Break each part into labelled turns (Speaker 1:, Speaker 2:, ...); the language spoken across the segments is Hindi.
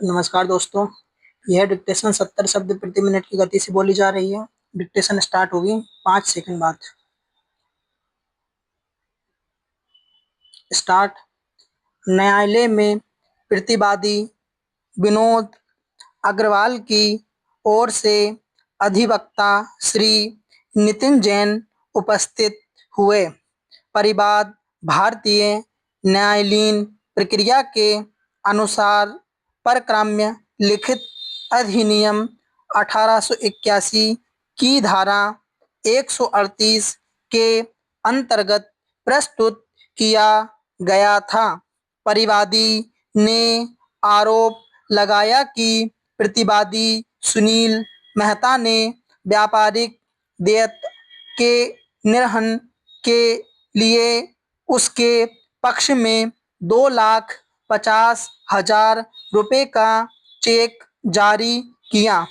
Speaker 1: नमस्कार दोस्तों। यह डिक्टेशन 70 शब्द प्रति मिनट की गति से बोली जा रही है। डिक्टेशन स्टार्ट होगी 5 सेकंड बाद। स्टार्ट। न्यायालय में प्रतिवादी विनोद अग्रवाल की ओर से अधिवक्ता श्री नितिन जैन उपस्थित हुए। परिवाद भारतीय न्यायालयीन प्रक्रिया के अनुसार परक्राम्य लिखित अधिनियम 1881 की धारा 138 के अंतर्गत प्रस्तुत किया गया था। परिवादी ने आरोप लगाया कि प्रतिवादी सुनील मेहता ने व्यापारिक देयत के निर्वहन के लिए उसके पक्ष में 2,50,000 रुपये का चेक जारी किया।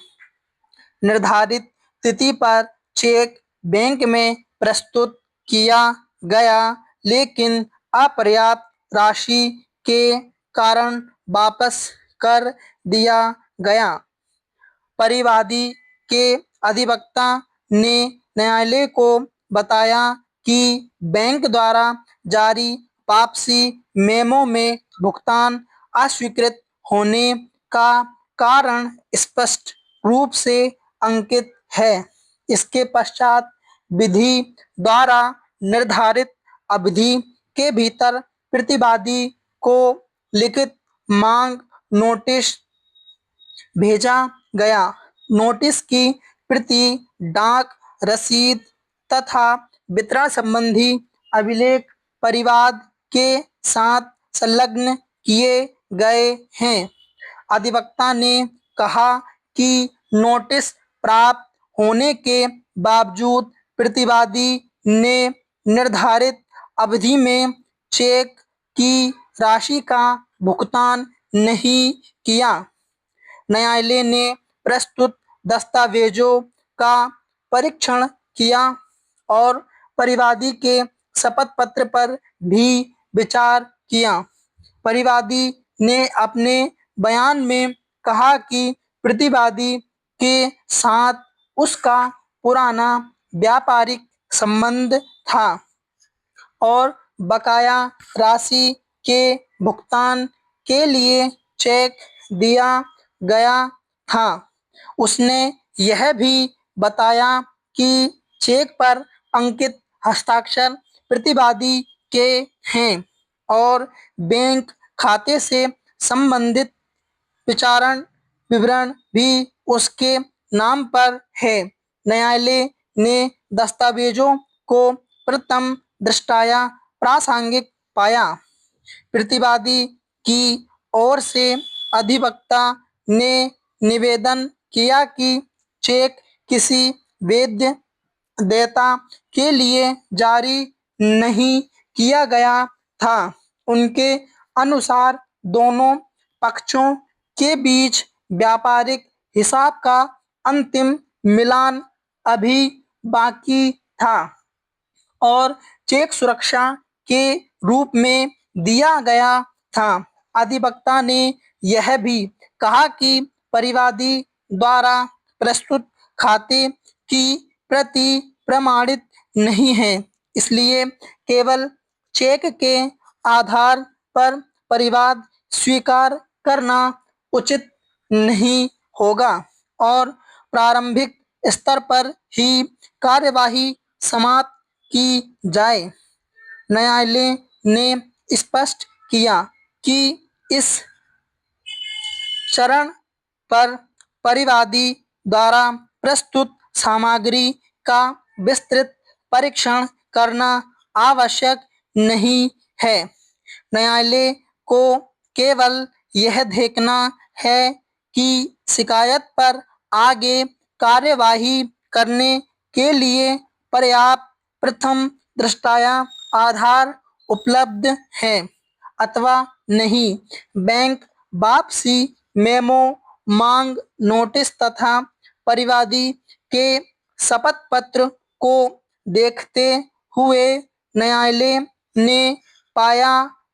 Speaker 1: निर्धारित तिथि पर चेक बैंक में प्रस्तुत किया गया, लेकिन अपर्याप्त राशि के कारण वापस कर दिया गया। परिवादी के अधिवक्ता ने न्यायालय को बताया कि बैंक द्वारा जारी वापसी मेमो में भुगतान अस्वीकृत होने का कारण स्पष्ट रूप से अंकित है। इसके पश्चात विधि द्वारा निर्धारित अवधि के भीतर प्रतिवादी को लिखित मांग नोटिस भेजा गया। नोटिस की प्रति डाक रसीद तथा वितरण संबंधी अभिलेख परिवाद के साथ संलग्न किए गए हैं। अधिवक्ता ने कहा कि नोटिस प्राप्त होने के बावजूद प्रतिवादी ने निर्धारित अवधि में चेक की राशि का भुगतान नहीं किया। न्यायालय ने प्रस्तुत दस्तावेजों का परीक्षण किया और परिवादी के शपथ पत्र पर भी विचार किया। परिवादी ने अपने बयान में कहा कि प्रतिवादी के साथ उसका पुराना व्यापारिक संबंध था और बकाया राशि के भुगतान के लिए चेक दिया गया था। उसने यह भी बताया कि चेक पर अंकित हस्ताक्षर प्रतिवादी के हैं और बैंक खाते से संबंधित विवरण भी उसके नाम पर है। न्यायालय ने दस्तावेजों को प्रथम दृष्टया प्रासंगिक पाया। प्रतिवादी की ओर से अधिवक्ता ने निवेदन किया कि चेक किसी वैध देयता के लिए जारी नहीं किया गया था। उनके अनुसार दोनों पक्षों के बीच व्यापारिक हिसाब का अंतिम मिलान अभी बाकी था और चेक सुरक्षा के रूप में दिया गया था। अधिवक्ता ने यह भी कहा कि परिवादी द्वारा प्रस्तुत खाते की प्रति प्रमाणित नहीं है, इसलिए केवल चेक के आधार पर परिवाद स्वीकार करना उचित नहीं होगा और प्रारंभिक स्तर पर ही कार्यवाही समाप्त की जाए। न्यायालय ने स्पष्ट किया कि इस चरण पर परिवादी द्वारा प्रस्तुत सामग्री का विस्तृत परीक्षण करना आवश्यक नहीं है। न्यायालय को केवल यह देखना है कि शिकायत पर आगे कार्यवाही करने के लिए पर्याप्त प्रथम दृष्टया आधार उपलब्ध है अथवा नहीं। बैंक वापसी मेमो, मांग नोटिस तथा परिवादी के शपथ पत्र को देखते हुए न्यायालय ने पाया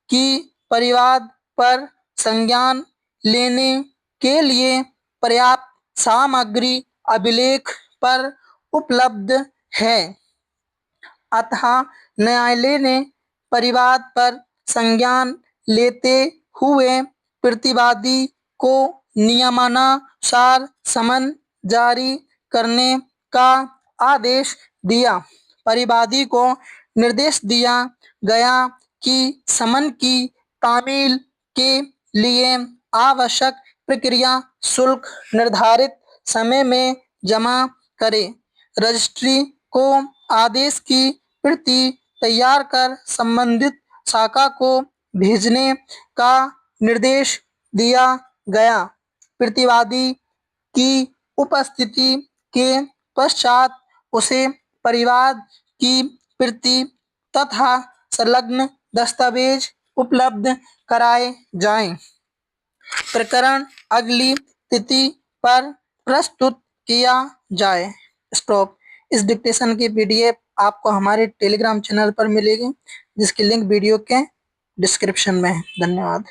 Speaker 1: कि परिवाद पर संज्ञान लेने के लिए पर्याप्त सामग्री अभिलेख पर उपलब्ध है, अतः न्यायालय ने परिवाद पर संज्ञान लेते हुए प्रतिवादी को नियमानुसार समन जारी करने का आदेश दिया। परिवादी को निर्देश दिया गया कि समन की तामील के लिए आवश्यक प्रक्रिया शुल्क निर्धारित समय में जमा करे। रजिस्ट्री को आदेश की प्रति तैयार कर संबंधित शाखा को भेजने का निर्देश दिया गया। प्रतिवादी की उपस्थिति के पश्चात उसे परिवाद की प्रति तथा संलग्न दस्तावेज उपलब्ध कराए जाएं। प्रकरण अगली तिथि पर प्रस्तुत किया जाए। स्टॉप। इस डिक्टेशन की पीडीएफ आपको हमारे टेलीग्राम चैनल पर मिलेगी, जिसकी लिंक वीडियो के डिस्क्रिप्शन में है। धन्यवाद।